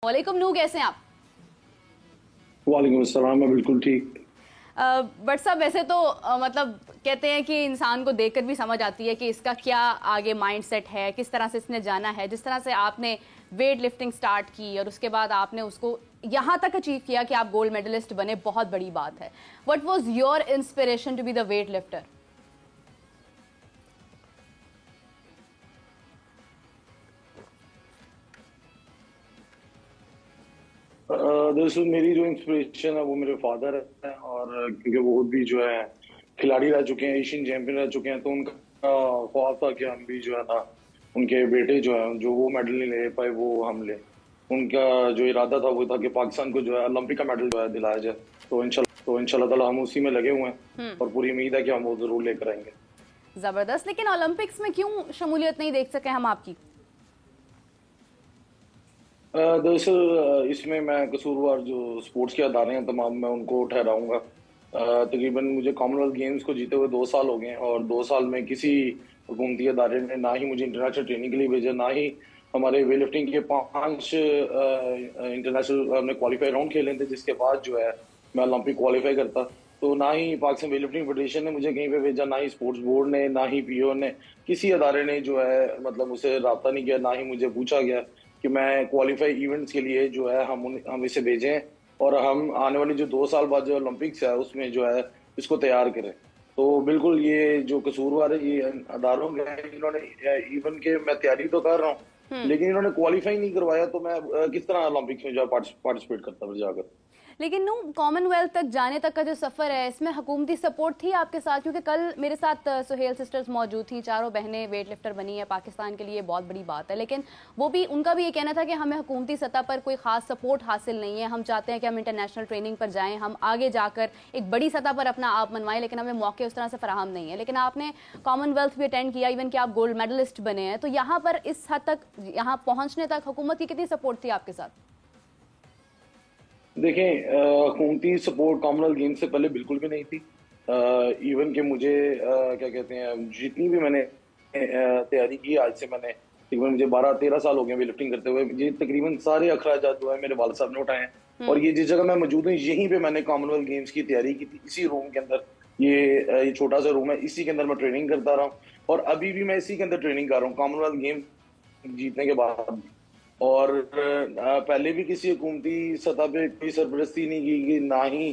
वालेकुम नू, कैसे हैं आप? वालेकुम अस्सलाम। मैं बिल्कुल ठीक। बट साहब वैसे तो मतलब कहते हैं कि इंसान को देखकर भी समझ आती है कि इसका क्या आगे माइंडसेट है, किस तरह से इसने जाना है। जिस तरह से आपने वेट लिफ्टिंग स्टार्ट की और उसके बाद आपने उसको यहाँ तक अचीव किया कि आप गोल्ड मेडलिस्ट बने, बहुत बड़ी बात है। What was your inspiration to be the weight lifter? दरअसल मेरी जो इंस्पिरेशन है वो मेरे फादर है। और क्योंकि वो खुद भी जो है खिलाड़ी रह चुके हैं, एशियन चैंपियन रह चुके हैं, तो उनका ख्वाब था कि हम भी जो है ना उनके बेटे जो है जो वो मेडल नहीं ले पाए वो हम ले। उनका जो इरादा था वो था कि पाकिस्तान को जो है ओलंपिक का मेडल जो है दिलाया जाए। तो इंशाल्लाह ताला हम उसी में लगे हुए हैं और पूरी उम्मीद है कि हम वो जरूर लेकर आएंगे। जबरदस्त। लेकिन ओलंपिक्स में क्यों शमूलियत नहीं देख सके हम आपकी? दरअसल इसमें मैं कसूरवार जो स्पोर्ट्स के अदारे हैं तमाम, मैं उनको ठहराऊंगा। तकरीबन मुझे कॉमनवेल्थ गेम्स को जीते हुए 2 साल हो गए हैं और 2 साल में किसी हुकूमती अदारे ने ना ही मुझे इंटरनेशनल ट्रेनिंग के लिए भेजा, ना ही हमारे वेट लिफ्टिंग के 5 इंटरनेशनल हमने क्वालिफाई राउंड खेले थे, जिसके बाद जो है मैं ओलंपिक क्वालिफाई करता। तो ना ही पाकिस्तान वेट लिफ्टिंग फेडरेशन ने मुझे कहीं पे भेजा, ना ही स्पोर्ट्स बोर्ड ने, ना ही पीओ ने, किसी अदारे ने जो है मतलब उसे रब्ता नहीं किया, ना ही मुझे पूछा गया कि मैं क्वालिफाई इवेंट्स के लिए जो है हम इसे भेजें और हम आने वाली जो 2 साल बाद जो ओलंपिक्स है उसमें जो है इसको तैयार करें। तो बिल्कुल ये जो कसूरवार है ये अदारों के हैं। इन्होंने इवन के मैं तैयारी तो कर रहा हूँ लेकिन इन्होंने क्वालिफाई नहीं करवाया, तो मैं किस तरह ओलंपिक्स में जो पार्टिसिपेट करता फिर जाकर। लेकिन नो, कॉमनवेल्थ तक जाने तक का जो सफर है इसमें हुकूमती सपोर्ट थी आपके साथ? क्योंकि कल मेरे साथ सुहेल सिस्टर्स मौजूद थी, चारों बहनें वेट लिफ्टर बनी है पाकिस्तान के लिए, बहुत बड़ी बात है। लेकिन वो भी, उनका भी ये कहना था कि हमें हुकूमती सतह पर कोई खास सपोर्ट हासिल नहीं है। हम चाहते हैं कि हम इंटरनेशनल ट्रेनिंग पर जाएं, हम आगे जाकर एक बड़ी सतह पर अपना आप मनवाएं, लेकिन हमें मौके उस तरह से फराहम नहीं है। लेकिन आपने कॉमनवेल्थ भी अटेंड किया, इवन कि आप गोल्ड मेडलिस्ट बने हैं। तो यहाँ पर इस हद तक, यहाँ पहुंचने तक हुकूमत की कितनी सपोर्ट थी आपके साथ? देखें, हुकूमती सपोर्ट कॉमनवेल्थ गेम्स से पहले बिल्कुल भी नहीं थी। इवन कि मुझे क्या कहते हैं, जितनी भी मैंने तैयारी की आज से, मैंने तकरीबन मुझे 12-13 साल हो गए वेट लिफ्टिंग करते हुए, ये तकरीबन सारे अखराजात जो है मेरे वालिद साहब ने उठाए हैं। और ये जिस जगह मैं मौजूद हूँ यहीं पे मैंने कॉमनवेल्थ गेम्स की तैयारी की थी, इसी रूम के अंदर। ये छोटा सा रूम है, इसी के अंदर मैं ट्रेनिंग करता रहा हूँ और अभी भी मैं इसी के अंदर ट्रेनिंग कर रहा हूँ कॉमनवेल्थ गेम जीतने के बाद। और पहले भी किसी हुकूमती सतह पे कोई सरपरस्ती नहीं की गई, ना ही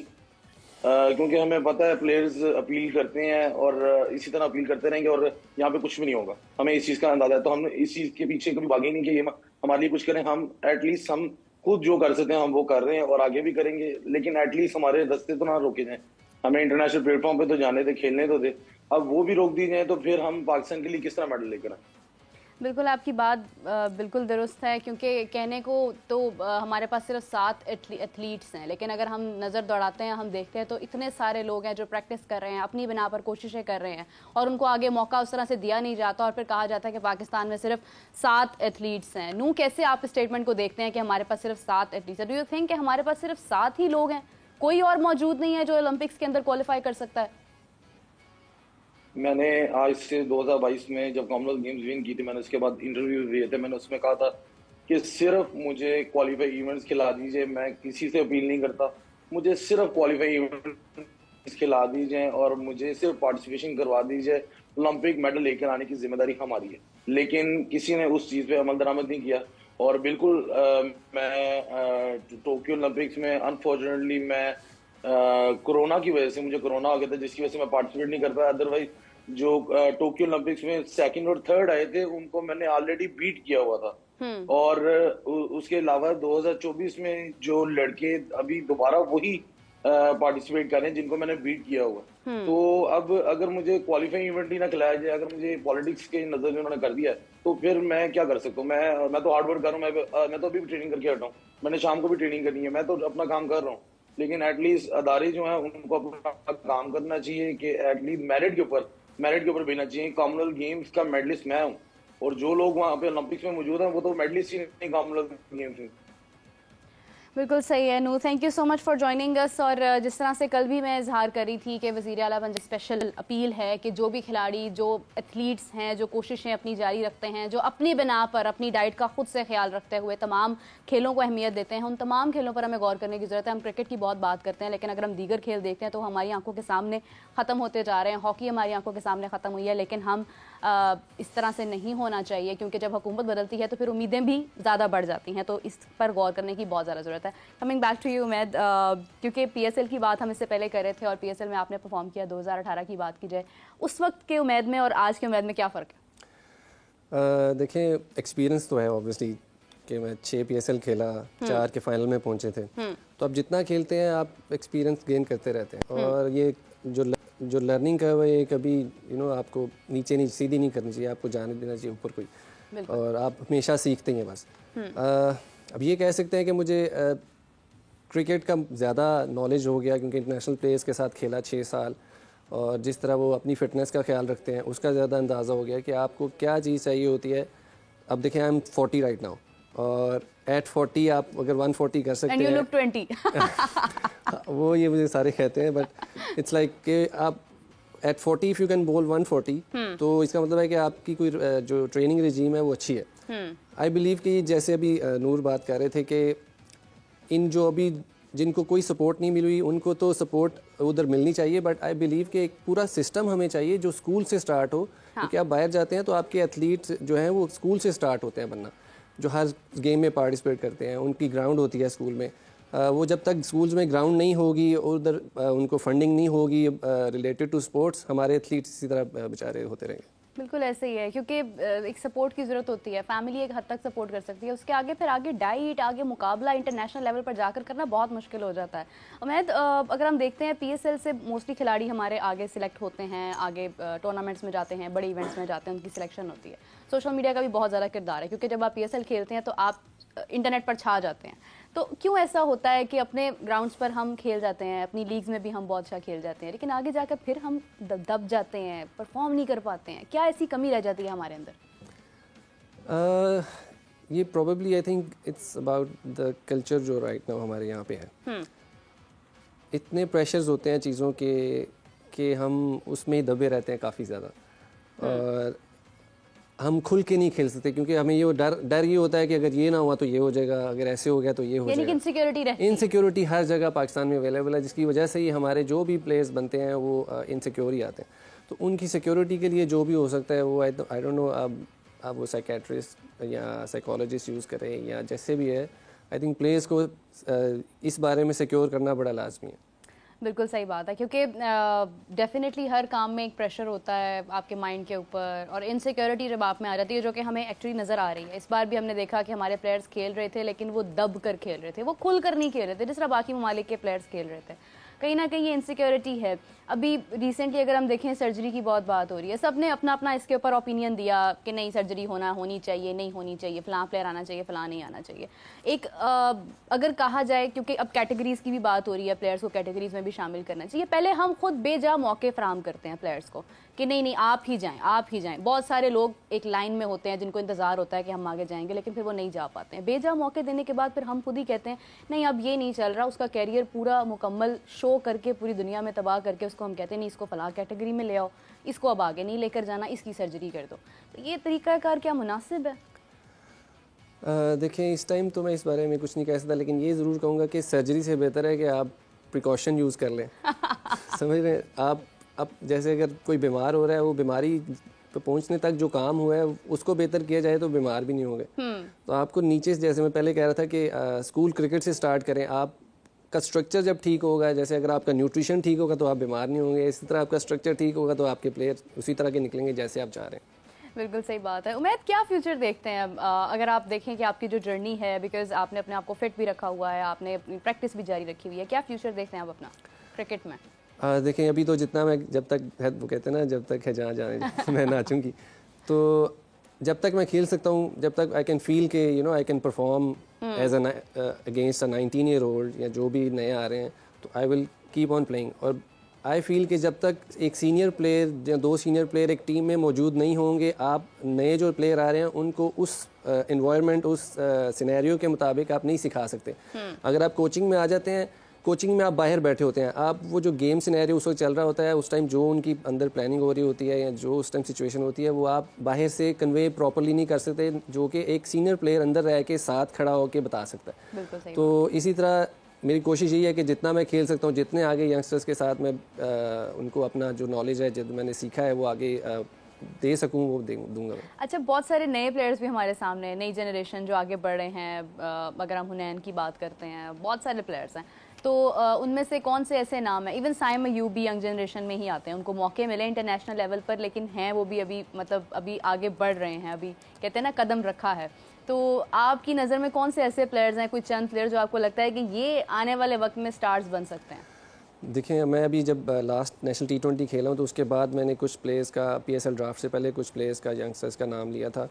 क्योंकि हमें पता है प्लेयर्स अपील करते हैं और इसी तरह अपील करते रहेंगे और यहाँ पे कुछ भी नहीं होगा। हमें इस चीज का अंदाजा है, तो हम इस चीज के पीछे कभी भागे नहीं कि ये हमारे लिए कुछ करें। हम एटलीस्ट हम खुद जो कर सकते हैं हम वो कर रहे हैं और आगे भी करेंगे, लेकिन एटलीस्ट हमारे रास्ते तो ना रोके जाए। हमें इंटरनेशनल प्लेटफॉर्म पे तो जाने थे, खेलने तो थे, अब वो भी रोक दी जाए तो फिर हम पाकिस्तान के लिए किस तरह मेडल लेकर आए। बिल्कुल आपकी बात बिल्कुल दुरुस्त है। क्योंकि कहने को तो हमारे पास सिर्फ 7 एथलीट्स हैं, लेकिन अगर हम नज़र दौड़ाते हैं, हम देखते हैं तो इतने सारे लोग हैं जो प्रैक्टिस कर रहे हैं, अपनी बिना पर कोशिशें कर रहे हैं और उनको आगे मौका उस तरह से दिया नहीं जाता और फिर कहा जाता है कि पाकिस्तान में सिर्फ 7 एथलीट्स हैं। नू, कैसे आप स्टेटमेंट को देखते हैं कि हमारे पास सिर्फ 7 एथलीट्स हैं? डू यू थिंक कि हमारे पास सिर्फ 7 ही लोग हैं, कोई और मौजूद नहीं है जो ओलंपिक्स के अंदर क्वालिफाई कर सकता है? मैंने आज से 2022 में जब कॉमनवेल्थ गेम्स विन की थी, मैंने उसके बाद इंटरव्यू दिए थे, मैंने उसमें कहा था कि सिर्फ मुझे क्वालिफाई इवेंट्स खिला दीजिए, मैं किसी से अपील नहीं करता, मुझे सिर्फ क्वालिफाई इवेंट्स खिला दीजिए और मुझे सिर्फ पार्टिसिपेशन करवा दीजिए, ओलंपिक मेडल लेकर आने की जिम्मेदारी हमारी है। लेकिन किसी ने उस चीज पे अमल दरामद नहीं किया और बिल्कुल मैं टोक्यो ओलंपिक्स में अनफॉर्चुनेटली मैं कोरोना की वजह से, मुझे कोरोना हो गया था जिसकी वजह से मैं पार्टिसिपेट नहीं कर पाया। अदरवाइज जो टोक्यो ओलंपिक्स में सेकंड और थर्ड आए थे उनको मैंने ऑलरेडी बीट किया हुआ था। और उसके अलावा 2024 में जो लड़के अभी दोबारा वही पार्टिसिपेट कर रहे हैं जिनको मैंने बीट किया हुआ। तो अब अगर मुझे क्वालिफाइंग इवेंट ही ना खिलाया जाए, अगर मुझे पॉलिटिक्स के नजर में उन्होंने कर दिया है, तो फिर मैं क्या कर सकता हूँ? मैं तो हार्ड वर्क कर रहा हूँ, मैं तो अभी भी ट्रेनिंग करके हटा हूँ, मैंने शाम को भी ट्रेनिंग करनी है, मैं तो अपना काम कर रहा हूँ। लेकिन एटलीस्ट अदारे जो है उनको अपना काम करना चाहिए कि एटलीस्ट मेरिट के ऊपर भेजना चाहिए। कॉमनवेल्थ गेम्स का मेडलिस्ट मैं हूँ और जो लोग वहां पे ओलंपिक्स में मौजूद हैं वो तो मेडलिस्ट ही नहीं कॉमनवेल्थ गेम्स में। बिल्कुल सही है नूर, thank you so much for joining us. और जिस तरह से कल भी मैं इजहार कर रही थी कि वज़ीर आला पंजाब स्पेशल अपील है कि जो भी खिलाड़ी, जो एथलीट्स हैं, जो कोशिशें अपनी जारी रखते हैं, जो अपनी बिना पर अपनी डाइट का खुद से ख्याल रखते हुए तमाम खेलों को अहमियत देते हैं, उन तमाम खेलों पर हमें गौर करने की ज़रूरत है। हम क्रिकेट की बहुत बात करते हैं, लेकिन अगर हम दीगर खेल देखते हैं तो हमारी आंखों के सामने ख़त्म होते जा रहे हैं। हॉकी हमारी आंखों के सामने ख़त्म हुई है, लेकिन हम इस तरह से नहीं होना चाहिए, क्योंकि जब हुकूमत बदलती है तो फिर उम्मीदें भी ज़्यादा बढ़ जाती हैं। तो इस पर गौर करने की बहुत ज़्यादा ज़रूरत है। Coming back to you Umaid, क्योंकि PSL की बात हम इससे पहले कर रहे थे और PSL में आपने परफॉर्म किया, 2018 की बात की जाए, उस वक्त के उमैद में और आज के उमैद में क्या फ़र्क है? देखिए, एक्सपीरियंस तो है ऑब्वियसली कि मैं 6 PSL खेला, 4 के फाइनल में पहुंचे थे, तो अब जितना खेलते हैं आप एक्सपीरियंस गेन करते रहते हैं। और ये जो लर्निंग कर्व है ये कभी आपको नीचे नहीं सीधी नहीं करनी चाहिए, आपको जाने देना चाहिए ऊपर कोई, और आप हमेशा सीखते हैं बस। अब ये कह सकते हैं कि मुझे क्रिकेट का ज़्यादा नॉलेज हो गया क्योंकि इंटरनेशनल प्लेयर्स के साथ खेला 6 साल, और जिस तरह वो अपनी फ़िटनेस का ख्याल रखते हैं उसका ज़्यादा अंदाज़ा हो गया कि आपको क्या चीज़ चाहिए होती है। अब देखिए, आई एम 40 राइट नाउ, और एट 40 आप अगर 140 कर सकते हैं, look 20 वो ये मुझे सारे कहते हैं, बट इट्स लाइक कि आप एट 40 इफ़ यू कैन बोल 140, तो इसका मतलब है कि आपकी कोई जो ट्रेनिंग रिजीम है वो अच्छी है। आई बिलीव कि जैसे अभी नूर बात कर रहे थे कि इन जो अभी जिनको कोई सपोर्ट नहीं मिल हुई उनको तो सपोर्ट उधर मिलनी चाहिए, बट आई बिलीव कि एक पूरा सिस्टम हमें चाहिए जो स्कूल से स्टार्ट हो। क्योंकि आप बाहर जाते हैं तो आपके एथलीट्स जो हैं वो स्कूल से स्टार्ट होते हैं बनना, जो हर गेम में पार्टिसिपेट करते हैं, उनकी ग्राउंड होती है स्कूल में। वो जब तक स्कूल्स में ग्राउंड नहीं होगी और उधर उनको फंडिंग नहीं होगी रिलेटेड टू स्पोर्ट्स, हमारे एथलीट्स इसी तरह बेचारे होते रहेंगे। बिल्कुल ऐसे ही है, क्योंकि एक सपोर्ट की ज़रूरत होती है। फैमिली एक हद तक सपोर्ट कर सकती है, उसके आगे फिर आगे डाइट, आगे मुकाबला इंटरनेशनल लेवल पर जाकर करना बहुत मुश्किल हो जाता है। उमैद, अगर हम देखते हैं PSL से मोस्टली खिलाड़ी हमारे आगे सिलेक्ट होते हैं, आगे टूर्नामेंट्स में जाते हैं, बड़े इवेंट्स में जाते हैं, उनकी सिलेक्शन होती है। सोशल मीडिया का भी बहुत ज़्यादा किरदार है, क्योंकि जब आप PSL खेलते हैं तो आप इंटरनेट पर छा जाते हैं। तो क्यों ऐसा होता है कि अपने ग्राउंड्स पर हम खेल जाते हैं, अपनी लीग्स में भी हम बहुत अच्छा खेल जाते हैं, लेकिन आगे जाकर फिर हम दब जाते हैं, परफॉर्म नहीं कर पाते हैं? क्या ऐसी कमी रह जाती है हमारे अंदर? ये probably I think it's about the culture जो राइट नाउ हमारे यहाँ पे है। इतने प्रेशर्स होते हैं चीज़ों के कि हम उसमें दबे रहते हैं काफ़ी ज़्यादा, और हम खुल के नहीं खेल सकते क्योंकि हमें ये डर ये होता है कि अगर ये ना हुआ तो ये हो जाएगा, अगर ऐसे हो गया तो ये हो जाएगा। इनसिक्योरिटी हर जगह पाकिस्तान में अवेलेबल है, जिसकी वजह से ही हमारे जो भी प्लेयर्स बनते हैं वो इनसिक्योर ही आते हैं। तो उनकी सिक्योरिटी के लिए जो भी हो सकता है वो आई डोंट नो, अब वो साइकेट्रिस्ट या साइकोलॉजिस्ट यूज़ करें या जैसे भी है, आई थिंक प्लेयर्स को इस बारे में सिक्योर करना बड़ा लाजमी है। बिल्कुल सही बात है, क्योंकि डेफिनेटली हर काम में एक प्रेशर होता है आपके माइंड के ऊपर, और इनसिक्योरिटी जब आप में आ जाती है, जो कि हमें एक्चुअली नज़र आ रही है। इस बार भी हमने देखा कि हमारे प्लेयर्स खेल रहे थे, लेकिन वो दब कर खेल रहे थे, वो खुल कर नहीं खेल रहे थे जिस तरह बाकी ममालिक के प्लेयर्स खेल रहे थे। कहीं ना कहीं ये इनसिक्योरिटी है। अभी रिसेंटली अगर हम देखें, सर्जरी की बहुत बात हो रही है, सब ने अपना अपना इसके ऊपर ओपिनियन दिया कि नहीं सर्जरी होनी चाहिए, नहीं होनी चाहिए, फ़लाँ प्लेयर आना चाहिए, फ़लाँ नहीं आना चाहिए। एक अगर कहा जाए, क्योंकि अब कैटेगरीज़ की भी बात हो रही है, प्लेयर्स को कैटेगरीज़ में भी शामिल करना चाहिए। पहले हम खुद बेजा मौके फराहम करते हैं प्लेयर्स को कि नहीं आप ही जाएं, आप ही जाएं। बहुत सारे लोग एक लाइन में होते हैं जिनको इंतज़ार होता है कि हम आगे जाएंगे, लेकिन फिर वो नहीं जा पाते हैं। बेजा मौके देने के बाद फिर हम खुद ही कहते हैं नहीं अब ये नहीं चल रहा, उसका कैरियर पूरा मुकम्मल शो करके पूरी दुनिया में तबाह करके उसको हम कहते हैं नहीं इसको फलां कैटेगरी में ले आओ, इसको अब आगे नहीं लेकर जाना, इसकी सर्जरी कर दो। तो ये तरीक़ाकार क्या मुनासिब है? देखें, इस टाइम तो मैं इस बारे में कुछ नहीं कह सकता, लेकिन ये ज़रूर कहूँगा कि सर्जरी से बेहतर है कि आप प्रिकॉशन यूज़ कर लें। समझ रहे हैं आप? अब जैसे अगर कोई बीमार हो रहा है, वो बीमारी पे पहुंचने तक जो काम हुआ है उसको बेहतर किया जाए तो बीमार भी नहीं होंगे। तो आपको नीचे से, जैसे मैं पहले कह रहा था कि स्कूल क्रिकेट से स्टार्ट करें। आपका स्ट्रक्चर जब ठीक होगा, जैसे अगर आपका न्यूट्रिशन ठीक होगा तो आप बीमार नहीं होंगे, इसी तरह आपका स्ट्रक्चर ठीक होगा तो आपके प्लेयर उसी तरह के निकलेंगे जैसे आप चाह रहे हैं। बिल्कुल सही बात है। उमैद, क्या फ्यूचर देखते हैं अगर आप देखें कि आपकी जो जर्नी है, बिकॉज आपने अपने आप को फिट भी रखा हुआ है, आपने अपनी प्रैक्टिस भी जारी रखी हुई है, क्या फ्यूचर देखते हैं आप अपना क्रिकेट में? देखें, अभी तो जितना मैं, जब तक है वो कहते हैं ना, जब तक है जहाँ जाने मैं नाचूंगी, तो जब तक मैं खेल सकता हूँ, जब तक आई कैन फील के I can perform as an against a 19 year old या जो भी नए आ रहे हैं, तो I will keep on playing. और आई फील कि जब तक एक सीनियर प्लेयर या 2 सीनियर प्लेयर एक टीम में मौजूद नहीं होंगे, आप नए जो प्लेयर आ रहे हैं उनको उस इन्वायरमेंट उस सिनेरियो के मुताबिक आप नहीं सिखा सकते। अगर आप कोचिंग में आ जाते हैं, कोचिंग में आप बाहर बैठे होते हैं, आप वो जो गेम सिनेरियो उस वक्त चल रहा होता है, उस टाइम जो उनकी अंदर प्लानिंग हो रही होती है या जो उस टाइम सिचुएशन होती है, वो आप बाहर से कन्वे प्रॉपरली नहीं कर सकते, जो कि एक सीनियर प्लेयर अंदर रह के साथ खड़ा होकर बता सकता है। बिल्कुल सही। तो इसी तरह मेरी कोशिश यही है कि जितना मैं खेल सकता हूँ, जितने आगे यंगस्टर्स के साथ मैं उनको अपना जो नॉलेज है, जो मैंने सीखा है, वो आगे दे सकूँ, वो दूंगा। अच्छा, बहुत सारे नए प्लेयर्स भी हमारे सामने, नई जनरेशन जो आगे बढ़ रहे हैं, अगर हम हुनैन की बात करते हैं, बहुत सारे प्लेयर्स हैं, तो उनमें से कौन से ऐसे नाम हैं? इवन साइम अयूब भी यंग जनरेशन में ही आते हैं, उनको मौके मिले इंटरनेशनल लेवल पर, लेकिन हैं वो भी अभी मतलब अभी आगे बढ़ रहे हैं, अभी कहते हैं ना कदम रखा है। तो आपकी नज़र में कौन से ऐसे प्लेयर्स हैं, कोई चंद प्लेयर जो आपको लगता है कि ये आने वाले वक्त में स्टार्स बन सकते हैं? देखिए, मैं अभी जब लास्ट नेशनल T20 खेला हूँ, तो उसके बाद मैंने कुछ प्लेयर्स का PSL ड्राफ्ट से पहले कुछ प्लेयर्स का, यंगस्टर्स का नाम लिया था।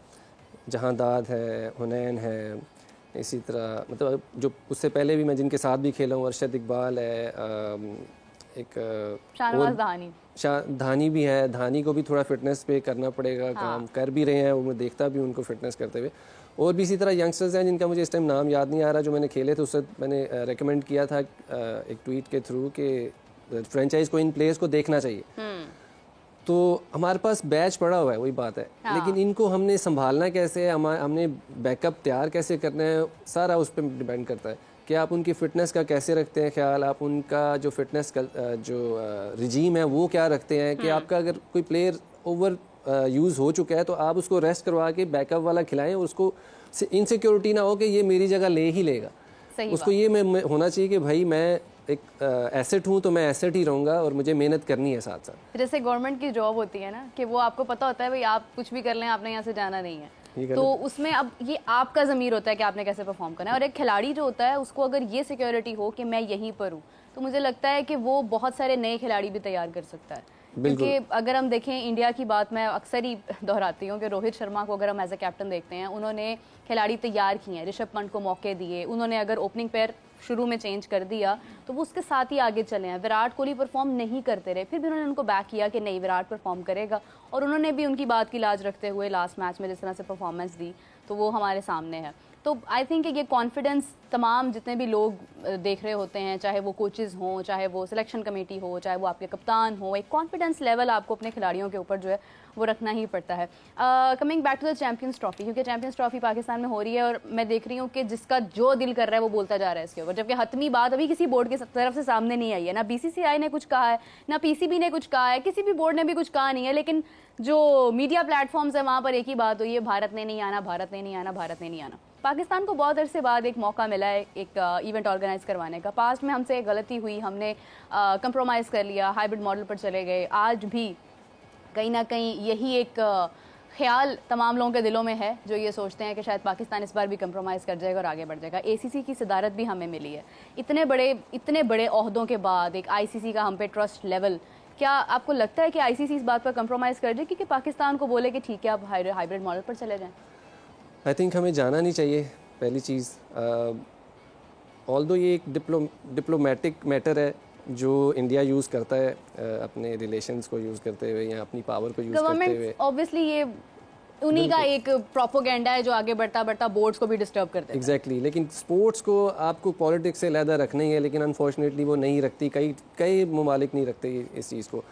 जहांदाद है, हुनैन है, इसी तरह मतलब जो उससे पहले भी मैं जिनके साथ भी खेला हूँ, अरशद इकबाल है, एक शाहनवाज धानी भी है। धानी को भी थोड़ा फिटनेस पे करना पड़ेगा। हाँ। काम कर भी रहे हैं, वो मैं देखता भी उनको फिटनेस करते हुए। और भी इसी तरह यंगस्टर्स हैं जिनका मुझे इस टाइम नाम याद नहीं आ रहा, जो मैंने खेले थे। उससे मैंने रेकमेंड किया था एक ट्वीट के थ्रू कि फ्रेंचाइज को इन प्लेयर्स को देखना चाहिए। तो हमारे पास बैच पड़ा हुआ है, वही बात है। हाँ। लेकिन इनको हमने संभालना कैसे है, हमने बैकअप तैयार कैसे करना है, सारा उस पर डिपेंड करता है कि आप उनकी फ़िटनेस का कैसे रखते हैं ख्याल, आप उनका जो फिटनेस का जो रिजीम है वो क्या रखते हैं कि आपका अगर कोई प्लेयर ओवर यूज़ हो चुका है तो आप उसको रेस्ट करवा के बैकअप वाला खिलाएं, उसको इनसिक्योरिटी ना हो कि ये मेरी जगह ले ही लेगा। उसको ये में होना चाहिए कि भाई मैं एक एसेट हूँ, तो मैं एसेट ही रहूँगा और मुझे मेहनत करनी है साथ साथ। जैसे गवर्नमेंट की जॉब होती है ना कि वो आपको पता होता है भाई आप कुछ भी कर लें, आपने यहाँ से जाना नहीं है, तो उसमें अब ये आपका ज़मीर होता है कि आपने कैसे परफॉर्म करना है। और एक खिलाड़ी जो होता है उसको अगर ये सिक्योरिटी हो कि मैं यहीं पर हूँ, तो मुझे लगता है कि वो बहुत सारे नए खिलाड़ी भी तैयार कर सकता है। क्योंकि अगर हम देखें इंडिया की बात, मैं अक्सर ही दोहराती हूँ कि रोहित शर्मा को अगर हम एज ए कैप्टन देखते हैं, उन्होंने खिलाड़ी तैयार किए हैं, ऋषभ पंत को मौके दिए, उन्होंने अगर ओपनिंग पेयर शुरू में चेंज कर दिया तो वो उसके साथ ही आगे चले हैं। विराट कोहली परफॉर्म नहीं करते रहे, फिर भी उन्होंने उनको बैक किया कि नहीं विराट परफॉर्म करेगा, और उन्होंने भी उनकी बात की लाज रखते हुए लास्ट मैच में जिस तरह से परफॉर्मेंस दी, तो वो हमारे सामने है। तो आई थिंक ये कॉन्फिडेंस तमाम जितने भी लोग देख रहे होते हैं, चाहे वो कोचेज़ हों, चाहे वो सिलेक्शन कमेटी हो, चाहे वो आपके कप्तान हो, एक कॉन्फिडेंस लेवल आपको अपने खिलाड़ियों के ऊपर जो है वो रखना ही पड़ता है। Coming back to the Champions Trophy, क्योंकि चैंपियंस ट्रॉफी पाकिस्तान में हो रही है और मैं देख रही हूँ कि जिसका जो दिल कर रहा है वो बोलता जा रहा है इसके ऊपर, जबकि हतमी बात अभी किसी बोर्ड की तरफ से सामने नहीं आई है। ना BCCI ने कुछ कहा है, ना PCB ने कुछ कहा है, किसी भी बोर्ड ने भी कुछ कहा नहीं है, लेकिन जो मीडिया प्लेटफॉर्म्स है वहाँ पर एक ही बात हुई है, भारत ने नहीं आना, भारत ने नहीं आना, भारत ने नहीं आना। पाकिस्तान को बहुत अरसे बाद एक मौका मिला है एक इवेंट ऑर्गेनाइज करवाने का। पास्ट में हमसे एक गलती हुई, हमने कंप्रोमाइज़ कर लिया, हाइब्रिड मॉडल पर चले गए। आज भी कहीं ना कहीं यही एक ख्याल तमाम लोगों के दिलों में है जो ये सोचते हैं कि शायद पाकिस्तान इस बार भी कंप्रोमाइज़ कर जाएगा और आगे बढ़ जाएगा। ACC की सदारत भी हमें मिली है, इतने बड़े ओहदों के बाद एक ICC का हम पे ट्रस्ट लेवल, क्या आपको लगता है कि ICC इस बात पर कंप्रोमाइज़ कर जाए कि पाकिस्तान को बोले कि ठीक है आप हाइब्रिड मॉडल पर चले जाएँ? आई थिंक हमें जाना नहीं चाहिए, पहली चीज़। ऑल्दो ये एक डिप्लोमेटिक मैटर है जो इंडिया यूज़ करता है अपने रिलेशंस को यूज़ करते हुए या अपनी पावर को यूज़ करते हुए। ऑब्वियसली ये उन्हीं का एक प्रोपोगेंडा है जो आगे बढ़ता बढ़ता बोर्ड्स को भी डिस्टर्ब करते हैं। एग्जैक्टली, लेकिन स्पोर्ट्स को आपको पॉलिटिक्स से अलहदा रखना ही है, लेकिन अनफॉर्चुनेटली वो नहीं रखती, कई ममालिक नहीं रखते इस चीज़ को।